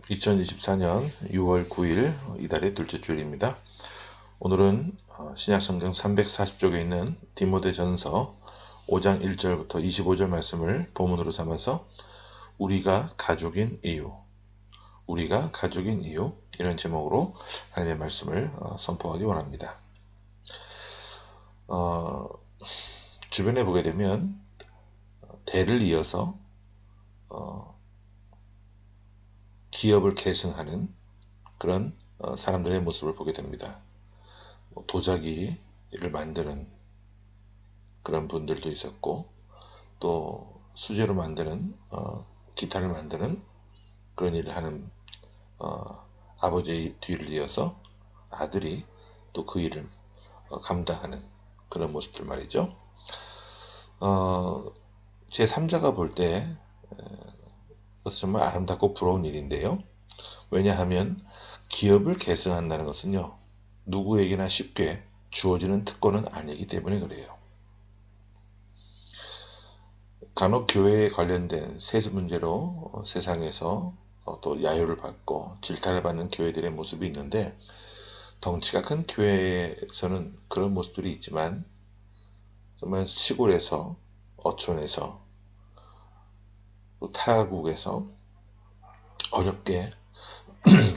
2024년 6월 9일 이달의 둘째 주일입니다. 오늘은 신약성경 340쪽에 있는 디모데전서 5장 1절부터 25절 말씀을 본문으로 삼아서 우리가 가족인 이유 이런 제목으로 하나님의 말씀을 선포하기 원합니다. 주변에 보게 되면 대를 이어서 기업을 계승하는 그런 사람들의 모습을 보게 됩니다. 도자기를 만드는 그런 분들도 있었고, 또 수제로 만드는 기타를 만드는 그런 일을 하는 아버지의 뒤를 이어서 아들이 또 그 일을 감당하는 그런 모습들 말이죠. 제 3자가 볼 때 그것은 정말 아름답고 부러운 일인데요. 왜냐하면 기업을 계승한다는 것은요, 누구에게나 쉽게 주어지는 특권은 아니기 때문에 그래요. 간혹 교회에 관련된 세습 문제로 세상에서 또 야유를 받고 질타를 받는 교회들의 모습이 있는데, 덩치가 큰 교회에서는 그런 모습들이 있지만 정말 시골에서, 어촌에서, 또 타국에서 어렵게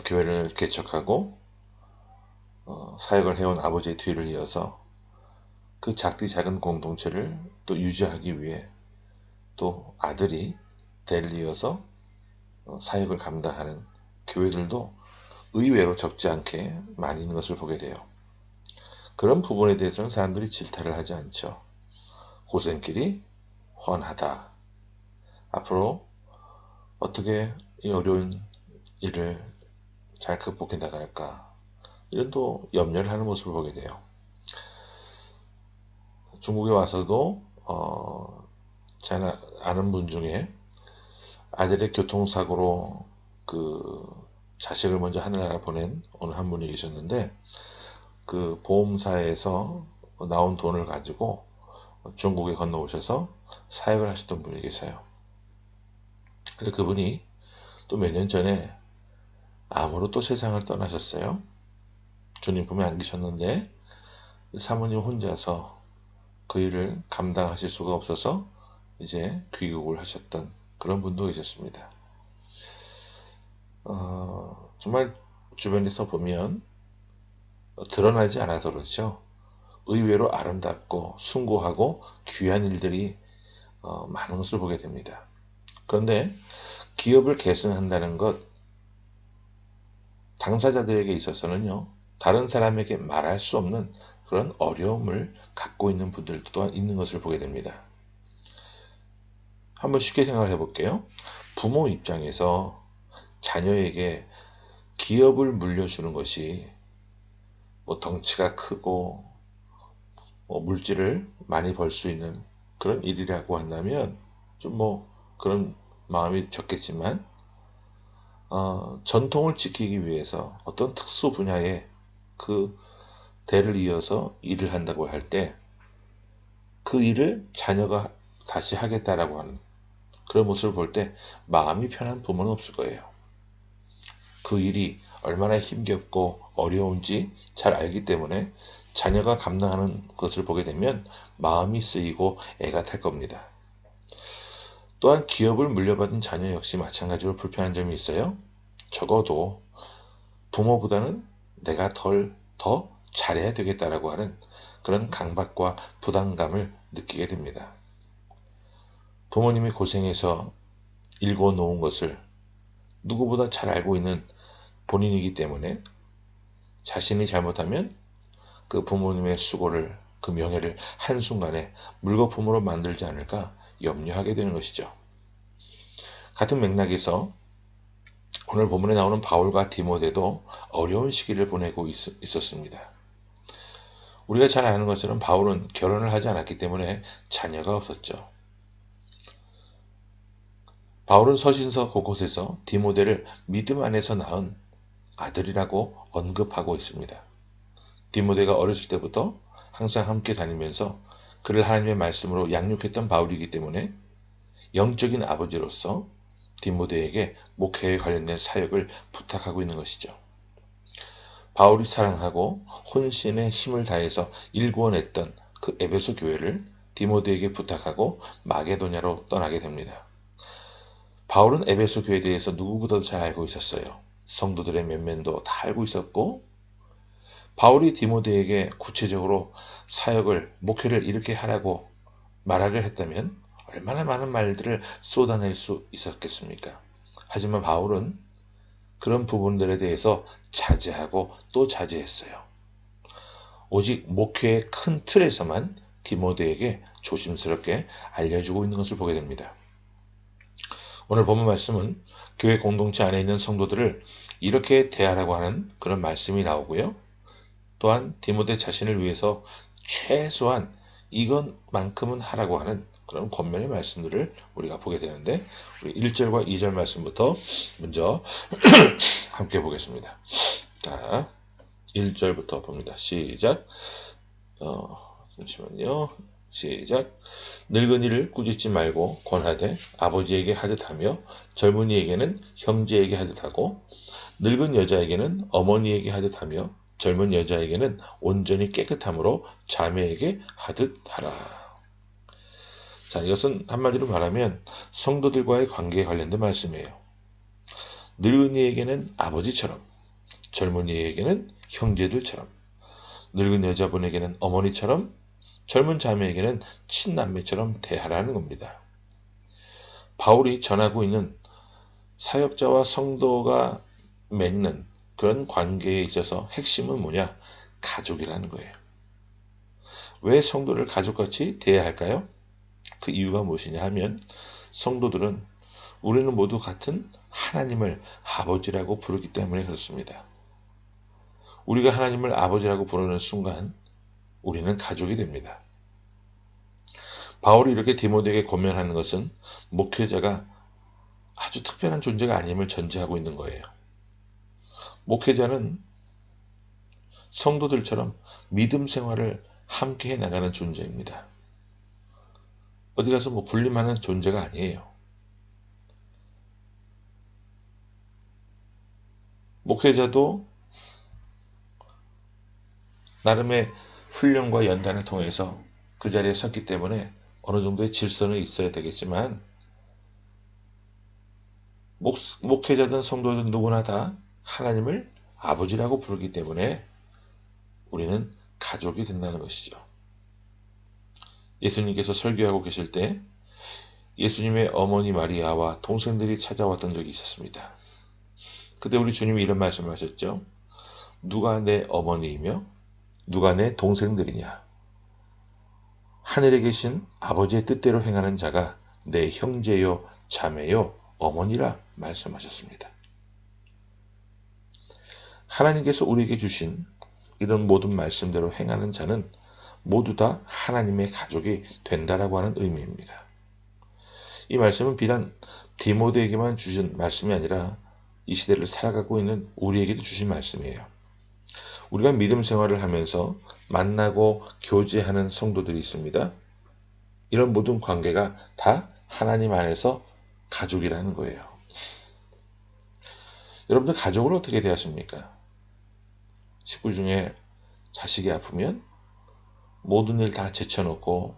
교회를 개척하고 사역을 해온 아버지의 뒤를 이어서 그 작디 작은 공동체를 또 유지하기 위해 또 아들이 대를 이어서 사역을 감당하는 교회들도 의외로 적지 않게 많이 있는 것을 보게 돼요. 그런 부분에 대해서는 사람들이 질타를 하지 않죠. 고생길이 훤하다. 앞으로 어떻게 이 어려운 일을 잘 극복해 나갈까, 이런 또 염려를 하는 모습을 보게 돼요. 중국에 와서도 제가 아는 분 중에 아들의 교통사고로 그 자식을 먼저 하늘나라 보낸 어느 한 분이 계셨는데, 그 보험사에서 나온 돈을 가지고 중국에 건너오셔서 사역을 하셨던 분이 계세요. 그래서 그분이 또 몇 년 전에 암으로 또 세상을 떠나셨어요. 주님 품에 안 계셨는데 사모님 혼자서 그 일을 감당하실 수가 없어서 이제 귀국을 하셨던 그런 분도 계셨습니다. 정말 주변에서 보면 드러나지 않아서 그렇죠. 의외로 아름답고 숭고하고 귀한 일들이 많은 것을 보게 됩니다. 그런데 기업을 계승한다는 것, 당사자들에게 있어서는요, 다른 사람에게 말할 수 없는 그런 어려움을 갖고 있는 분들도 또한 있는 것을 보게 됩니다. 한번 쉽게 생각을 해볼게요. 부모 입장에서 자녀에게 기업을 물려주는 것이 덩치가 크고 물질을 많이 벌 수 있는 그런 일이라고 한다면 좀 그런 마음이 적겠지만, 전통을 지키기 위해서 어떤 특수 분야에 그 대를 이어서 일을 한다고 할 때 그 일을 자녀가 다시 하겠다라고 하는 그런 모습을 볼 때 마음이 편한 부모는 없을 거예요. 그 일이 얼마나 힘겹고 어려운지 잘 알기 때문에 자녀가 감당하는 것을 보게 되면 마음이 쓰이고 애가 탈 겁니다. 또한 기업을 물려받은 자녀 역시 마찬가지로 불편한 점이 있어요. 적어도 부모보다는 내가 더 잘해야 되겠다라고 하는 그런 강박과 부담감을 느끼게 됩니다. 부모님이 고생해서 일궈 놓은 것을 누구보다 잘 알고 있는 본인이기 때문에 자신이 잘못하면 그 부모님의 수고를, 그 명예를 한순간에 물거품으로 만들지 않을까 염려하게 되는 것이죠. 같은 맥락에서 오늘 본문에 나오는 바울과 디모데도 어려운 시기를 보내고 있었습니다. 우리가 잘 아는 것처럼 바울은 결혼을 하지 않았기 때문에 자녀가 없었죠. 바울은 서신서 곳곳에서 디모데를 믿음 안에서 낳은 아들이라고 언급하고 있습니다. 디모데가 어렸을 때부터 항상 함께 다니면서 그를 하나님의 말씀으로 양육했던 바울이기 때문에 영적인 아버지로서 디모데에게 목회에 관련된 사역을 부탁하고 있는 것이죠. 바울이 사랑하고 혼신의 힘을 다해서 일구어냈던 그 에베소 교회를 디모데에게 부탁하고 마게도냐로 떠나게 됩니다. 바울은 에베소 교회에 대해서 누구보다도 잘 알고 있었어요. 성도들의 면면도 다 알고 있었고, 바울이 디모데에게 구체적으로 사역을, 목회를 이렇게 하라고 말하려 했다면 얼마나 많은 말들을 쏟아낼 수 있었겠습니까? 하지만 바울은 그런 부분들에 대해서 자제하고 또 자제했어요. 오직 목회의 큰 틀에서만 디모데에게 조심스럽게 알려주고 있는 것을 보게 됩니다. 오늘 본문 말씀은 교회 공동체 안에 있는 성도들을 이렇게 대하라고 하는 그런 말씀이 나오고요. 또한 디모데 자신을 위해서 최소한 이것만큼은 하라고 하는 그런 권면의 말씀들을 우리가 보게 되는데, 우리 1절과 2절 말씀부터 먼저 함께 보겠습니다. 자, 1절부터 봅니다. 시작. 잠시만요. 시작. 늙은이를 꾸짖지 말고 권하되 아버지에게 하듯 하며, 젊은이에게는 형제에게 하듯 하고, 늙은 여자에게는 어머니에게 하듯 하며, 젊은 여자에게는 온전히 깨끗함으로 자매에게 하듯 하라. 자, 이것은 한마디로 말하면 성도들과의 관계에 관련된 말씀이에요. 늙은이에게는 아버지처럼, 젊은이에게는 형제들처럼, 늙은 여자분에게는 어머니처럼, 젊은 자매에게는 친남매처럼 대하라는 겁니다. 바울이 전하고 있는 사역자와 성도가 맺는 그런 관계에 있어서 핵심은 뭐냐? 가족이라는 거예요. 왜 성도를 가족같이 대해야 할까요? 그 이유가 무엇이냐 하면, 성도들은 우리는 모두 같은 하나님을 아버지라고 부르기 때문에 그렇습니다. 우리가 하나님을 아버지라고 부르는 순간 우리는 가족이 됩니다. 바울이 이렇게 디모데에게 권면하는 것은 목회자가 아주 특별한 존재가 아님을 전제하고 있는 거예요. 목회자는 성도들처럼 믿음 생활을 함께 해나가는 존재입니다. 어디 가서 군림하는 존재가 아니에요. 목회자도 나름의 훈련과 연단을 통해서 그 자리에 섰기 때문에 어느 정도의 질서는 있어야 되겠지만, 목회자든 성도든 누구나 다 하나님을 아버지라고 부르기 때문에 우리는 가족이 된다는 것이죠. 예수님께서 설교하고 계실 때 예수님의 어머니 마리아와 동생들이 찾아왔던 적이 있었습니다. 그때 우리 주님이 이런 말씀을 하셨죠. 누가 내 어머니이며 누가 내 동생들이냐? 하늘에 계신 아버지의 뜻대로 행하는 자가 내 형제요, 자매요, 어머니라 말씀하셨습니다. 하나님께서 우리에게 주신 이런 모든 말씀대로 행하는 자는 모두 다 하나님의 가족이 된다라고 하는 의미입니다. 이 말씀은 비단 디모데에게만 주신 말씀이 아니라 이 시대를 살아가고 있는 우리에게도 주신 말씀이에요. 우리가 믿음 생활을 하면서 만나고 교제하는 성도들이 있습니다. 이런 모든 관계가 다 하나님 안에서 가족이라는 거예요. 여러분들 가족을 어떻게 대하십니까? 식구 중에 자식이 아프면 모든 일 다 제쳐놓고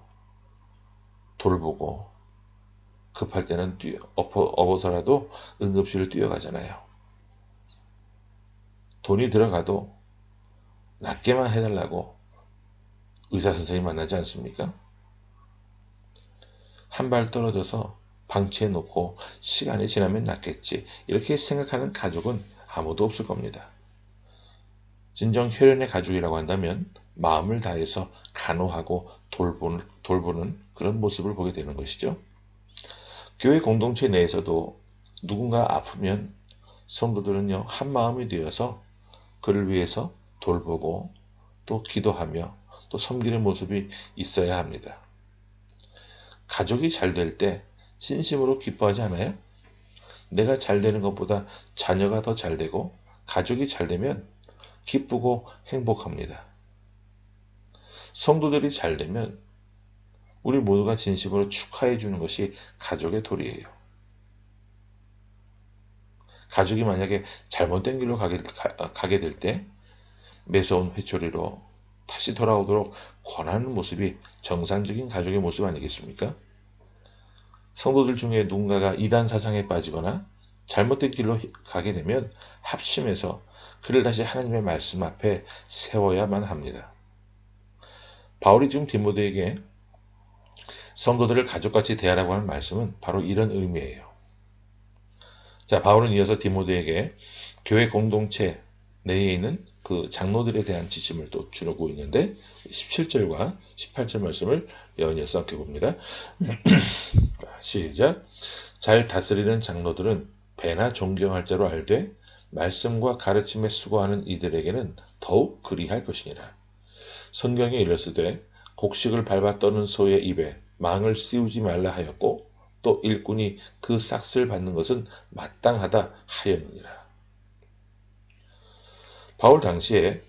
돌보고, 급할 때는 업어서라도 응급실을 뛰어가잖아요. 돈이 들어가도 낫게만 해달라고 의사 선생님 만나지 않습니까? 한 발 떨어져서 방치해 놓고 시간이 지나면 낫겠지, 이렇게 생각하는 가족은 아무도 없을 겁니다. 진정 혈연의 가족이라고 한다면 마음을 다해서 간호하고 돌보는 그런 모습을 보게 되는 것이죠. 교회 공동체 내에서도 누군가 아프면 성도들은요, 한 마음이 되어서 그를 위해서 돌보고 또 기도하며 또 섬기는 모습이 있어야 합니다. 가족이 잘 될 때 진심으로 기뻐하지 않아요? 내가 잘 되는 것보다 자녀가 더 잘 되고 가족이 잘 되면 기쁘고 행복합니다. 성도들이 잘 되면 우리 모두가 진심으로 축하해 주는 것이 가족의 도리예요. 가족이 만약에 잘못된 길로 가게 될 때 매서운 회초리로 다시 돌아오도록 권하는 모습이 정상적인 가족의 모습 아니겠습니까? 성도들 중에 누군가가 이단 사상에 빠지거나 잘못된 길로 가게 되면 합심해서 그를 다시 하나님의 말씀 앞에 세워야만 합니다. 바울이 지금 디모데에게 성도들을 가족같이 대하라고 하는 말씀은 바로 이런 의미예요. 자, 바울은 이어서 디모데에게 교회 공동체 내에 있는 그 장로들에 대한 지침을 또 주고 있는데 17절과 18절 말씀을 연이어서 살펴봅니다. 시작. 잘 다스리는 장로들은 배나 존경할 자로 알되 말씀과 가르침에 수고하는 이들에게는 더욱 그리할 것이니라. 성경에 이르시되 곡식을 밟아 떠는 소의 입에 망을 씌우지 말라 하였고 또 일꾼이 그 싹을 받는 것은 마땅하다 하였느니라. 바울 당시에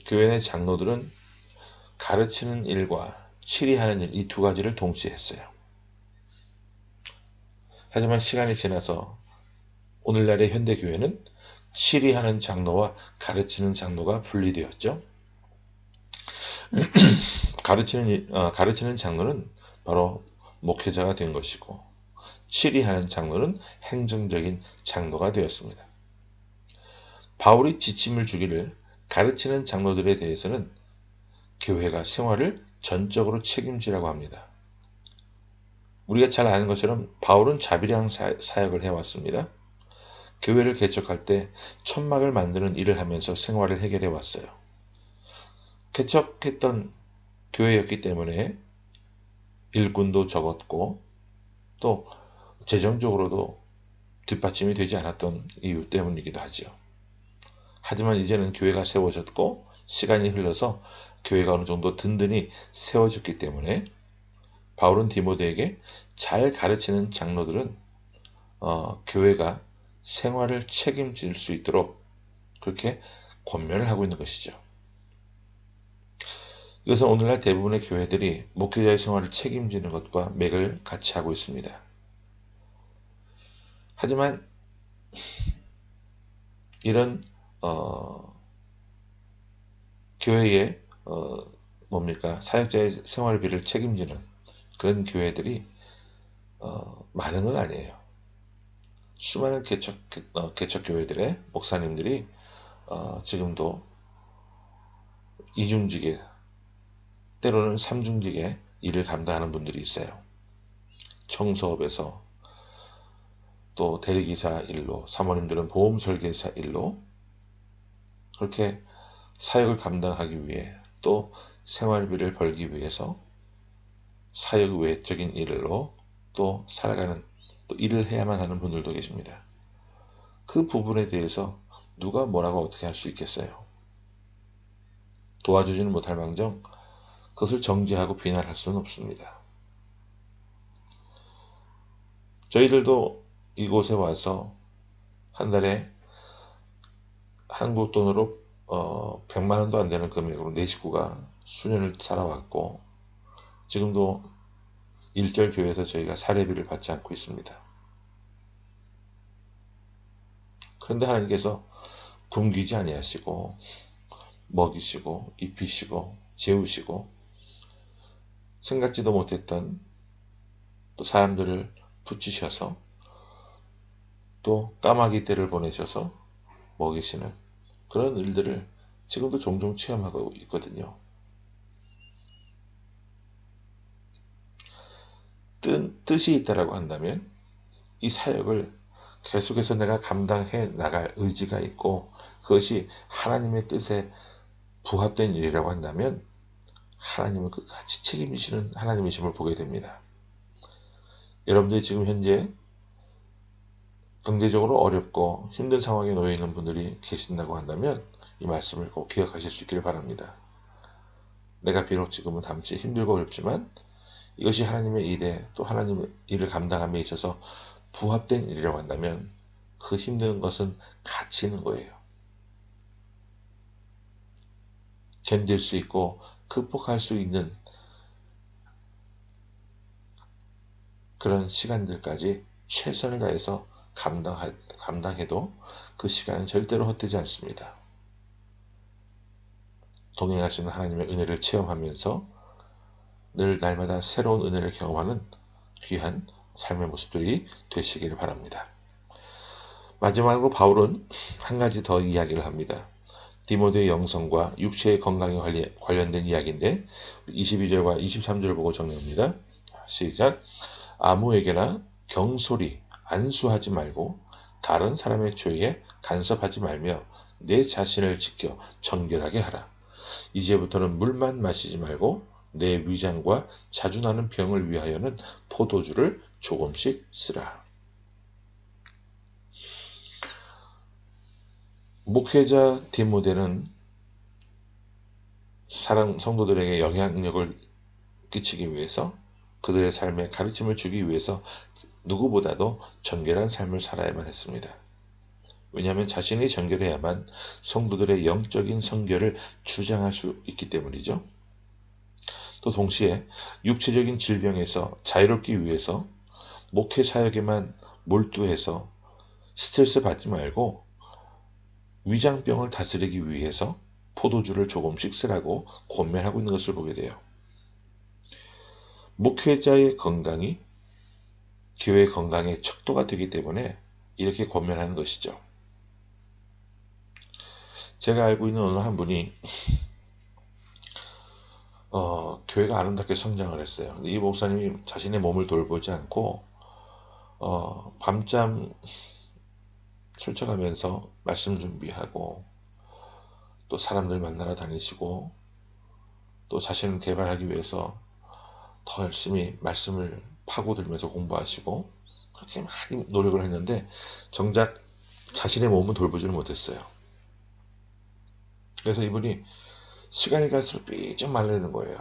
교회 내 장로들은 가르치는 일과 치리하는 일, 이 두 가지를 동시에 했어요. 하지만 시간이 지나서 오늘날의 현대교회는 치리하는 장로와 가르치는 장로가 분리되었죠. 가르치는 장로는 바로 목회자가 된 것이고 치리하는 장로는 행정적인 장로가 되었습니다. 바울이 지침을 주기를 가르치는 장로들에 대해서는 교회가 생활을 전적으로 책임지라고 합니다. 우리가 잘 아는 것처럼 바울은 자비량 사역을 해왔습니다. 교회를 개척할 때 천막을 만드는 일을 하면서 생활을 해결해 왔어요. 개척했던 교회였기 때문에 일꾼도 적었고 또 재정적으로도 뒷받침이 되지 않았던 이유 때문이기도 하죠. 하지만 이제는 교회가 세워졌고 시간이 흘러서 교회가 어느 정도 든든히 세워졌기 때문에 바울은 디모데에게 잘 가르치는 장로들은 교회가 생활을 책임질 수 있도록 그렇게 권면을 하고 있는 것이죠. 이것은 오늘날 대부분의 교회들이 목회자의 생활을 책임지는 것과 맥을 같이 하고 있습니다. 하지만 이런 교회의 사역자의 생활비를 책임지는 그런 교회들이 많은 건 아니에요. 수많은 개척 교회들의 목사님들이 지금도 이중직에 때로는 삼중직에 일을 감당하는 분들이 있어요. 청소업에서 또 대리기사 일로, 사모님들은 보험 설계사 일로 그렇게 사역을 감당하기 위해 또 생활비를 벌기 위해서 사역 외적인 일로 또 살아가는 또 일을 해야만 하는 분들도 계십니다. 그 부분에 대해서 누가 뭐라고 어떻게 할 수 있겠어요? 도와주지는 못할 망정 그것을 정죄하고 비난할 수는 없습니다. 저희들도 이곳에 와서 한 달에 한국 돈으로 100만 원도 안 되는 금액으로 내 식구가 수년을 살아왔고 지금도 일절 교회에서 저희가 사례비를 받지 않고 있습니다. 그런데 하나님께서 굶기지 아니하시고 먹이시고 입히시고 재우시고 생각지도 못했던 또 사람들을 붙이셔서 또 까마귀 떼를 보내셔서 먹이시는 그런 일들을 지금도 종종 체험하고 있거든요. 뜻이 있다라고 한다면 이 사역을 계속해서 내가 감당해 나갈 의지가 있고 그것이 하나님의 뜻에 부합된 일이라고 한다면 하나님은 같이 책임지시는 하나님이심을 보게 됩니다. 여러분들이 지금 현재 경제적으로 어렵고 힘든 상황에 놓여 있는 분들이 계신다고 한다면 이 말씀을 꼭 기억하실 수 있기를 바랍니다. 내가 비록 지금은 잠시 힘들고 어렵지만 이것이 하나님의 일에 또 하나님의 일을 감당함에 있어서 부합된 일이라고 한다면 그 힘든 것은 가치 있는 거예요. 견딜 수 있고 극복할 수 있는 그런 시간들까지 최선을 다해서 감당해도 그 시간은 절대로 헛되지 않습니다. 동행하시는 하나님의 은혜를 체험하면서 늘 날마다 새로운 은혜를 경험하는 귀한 삶의 모습들이 되시기를 바랍니다. 마지막으로 바울은 한 가지 더 이야기를 합니다. 디모데의 영성과 육체의 건강에 관련된 이야기인데 22절과 23절을 보고 정리합니다. 시작. 아무에게나 경솔히 안수하지 말고 다른 사람의 죄에 간섭하지 말며 내 자신을 지켜 정결하게 하라. 이제부터는 물만 마시지 말고 내 위장과 자주 나는 병을 위하여는 포도주를 조금씩 쓰라. 목회자 디모데는 성도들에게 영향력을 끼치기 위해서 그들의 삶에 가르침을 주기 위해서 누구보다도 정결한 삶을 살아야만 했습니다. 왜냐하면 자신이 정결해야만 성도들의 영적인 성결을 주장할 수 있기 때문이죠. 또 동시에 육체적인 질병에서 자유롭기 위해서 목회 사역에만 몰두해서 스트레스 받지 말고 위장병을 다스리기 위해서 포도주를 조금씩 쓰라고 권면하고 있는 것을 보게 돼요. 목회자의 건강이 교회의 건강의 척도가 되기 때문에 이렇게 권면하는 것이죠. 제가 알고 있는 어느 한 분이 교회가 아름답게 성장을 했어요. 이 목사님이 자신의 몸을 돌보지 않고 밤잠 설쳐가면서 말씀 준비하고 또 사람들 만나러 다니시고 또 자신을 개발하기 위해서 더 열심히 말씀을 파고들면서 공부하시고 그렇게 많이 노력을 했는데 정작 자신의 몸은 돌보지를 못했어요. 그래서 이분이 시간이 갈수록 삐쩍 말라드는 거예요.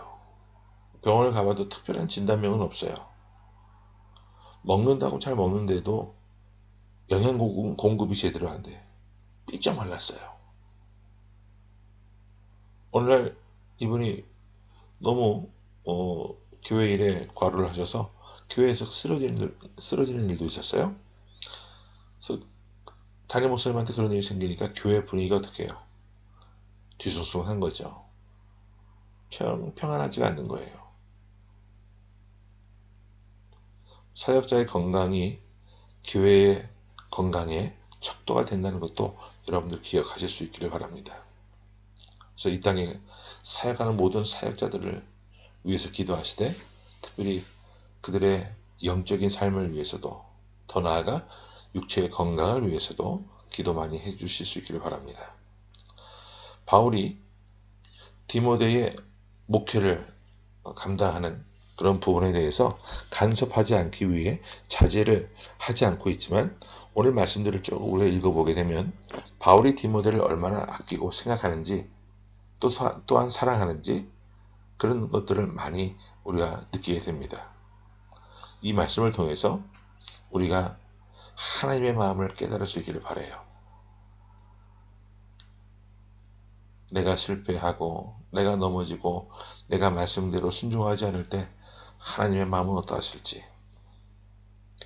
병원을 가봐도 특별한 진단명은 없어요. 먹는다고 잘 먹는데도 영양 공급이 제대로 안 돼. 삐쩍 말랐어요. 오늘날 이분이 너무 교회 일에 과로를 하셔서 교회에서 쓰러지는 일도 있었어요. 그래서 담임 목사님한테 그런 일이 생기니까 교회 분위기가 어떻게 해요? 뒤숭숭한 거죠. 평안하지가 않는 거예요. 사역자의 건강이 교회의 건강에 척도가 된다는 것도 여러분들 기억하실 수 있기를 바랍니다. 그래서 이 땅에 사역하는 모든 사역자들을 위해서 기도하시되 특별히 그들의 영적인 삶을 위해서도 더 나아가 육체의 건강을 위해서도 기도 많이 해주실 수 있기를 바랍니다. 바울이 디모데의 목회를 감당하는 그런 부분에 대해서 간섭하지 않기 위해 자제를 하지 않고 있지만 오늘 말씀들을 쭉 우리가 읽어보게 되면 바울이 디모데를 얼마나 아끼고 생각하는지 또한 사랑하는지 그런 것들을 많이 우리가 느끼게 됩니다. 이 말씀을 통해서 우리가 하나님의 마음을 깨달을 수 있기를 바라요. 내가 실패하고 내가 넘어지고 내가 말씀대로 순종하지 않을 때 하나님의 마음은 어떠하실지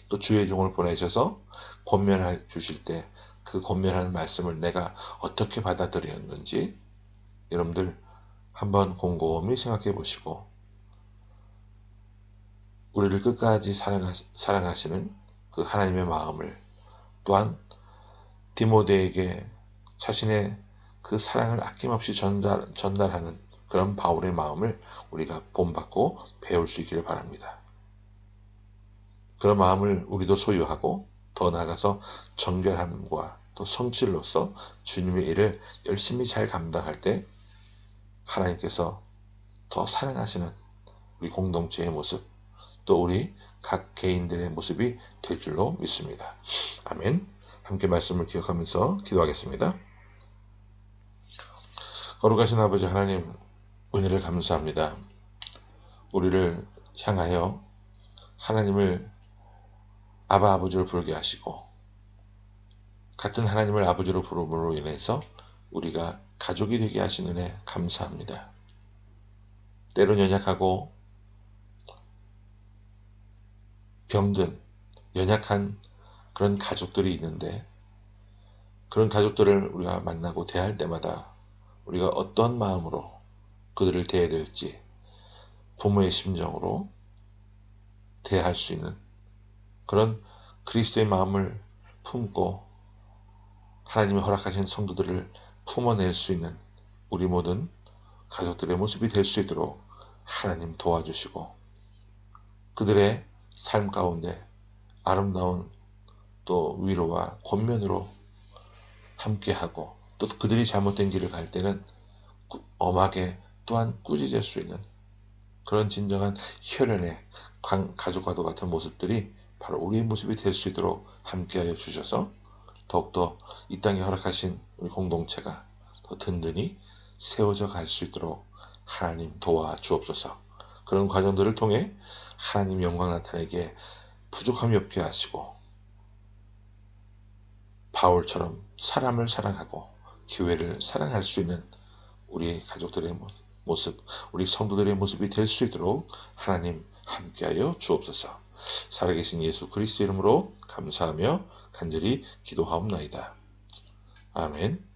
또 주의 종을 보내셔서 권면해 주실 때 그 권면하는 말씀을 내가 어떻게 받아들였는지 여러분들 한번 곰곰이 생각해 보시고 우리를 끝까지 사랑하시는 그 하나님의 마음을 또한 디모데에게 자신의 그 사랑을 아낌없이 전달하는 그런 바울의 마음을 우리가 본받고 배울 수 있기를 바랍니다. 그런 마음을 우리도 소유하고 더 나아가서 정결함과 또 성실로서 주님의 일을 열심히 잘 감당할 때 하나님께서 더 사랑하시는 우리 공동체의 모습 또 우리 각 개인들의 모습이 될 줄로 믿습니다. 아멘. 함께 말씀을 기억하면서 기도하겠습니다. 거룩하신 아버지 하나님 은혜를 감사합니다. 우리를 향하여 하나님을 아버지로 부르게 하시고 같은 하나님을 아버지로 부름으로 인해서 우리가 가족이 되게 하신 은혜 감사합니다. 때론 연약하고 병든 연약한 그런 가족들이 있는데, 그런 가족들을 우리가 만나고 대할 때마다 우리가 어떤 마음으로 그들을 대해야 될지, 부모의 심정으로 대할 수 있는 그런 그리스도의 마음을 품고 하나님이 허락하신 성도들을 품어낼 수 있는 우리 모든 가족들의 모습이 될 수 있도록 하나님 도와주시고, 그들의 삶 가운데 아름다운 또 위로와 권면으로 함께하고, 또 그들이 잘못된 길을 갈 때는 엄하게 또한 꾸짖을 수 있는 그런 진정한 혈연의 가족과도 같은 모습들이 바로 우리의 모습이 될 수 있도록 함께하여 주셔서 더욱더 이 땅에 허락하신 우리 공동체가 더 든든히 세워져 갈 수 있도록 하나님 도와주옵소서. 그런 과정들을 통해 하나님 영광 나타내게 부족함이 없게 하시고, 바울처럼 사람을 사랑하고 교회를 사랑할 수 있는 우리 가족들의 모습, 우리 성도들의 모습이 될 수 있도록 하나님 함께하여 주옵소서. 살아계신 예수 그리스도 이름으로 감사하며 간절히 기도하옵나이다. 아멘.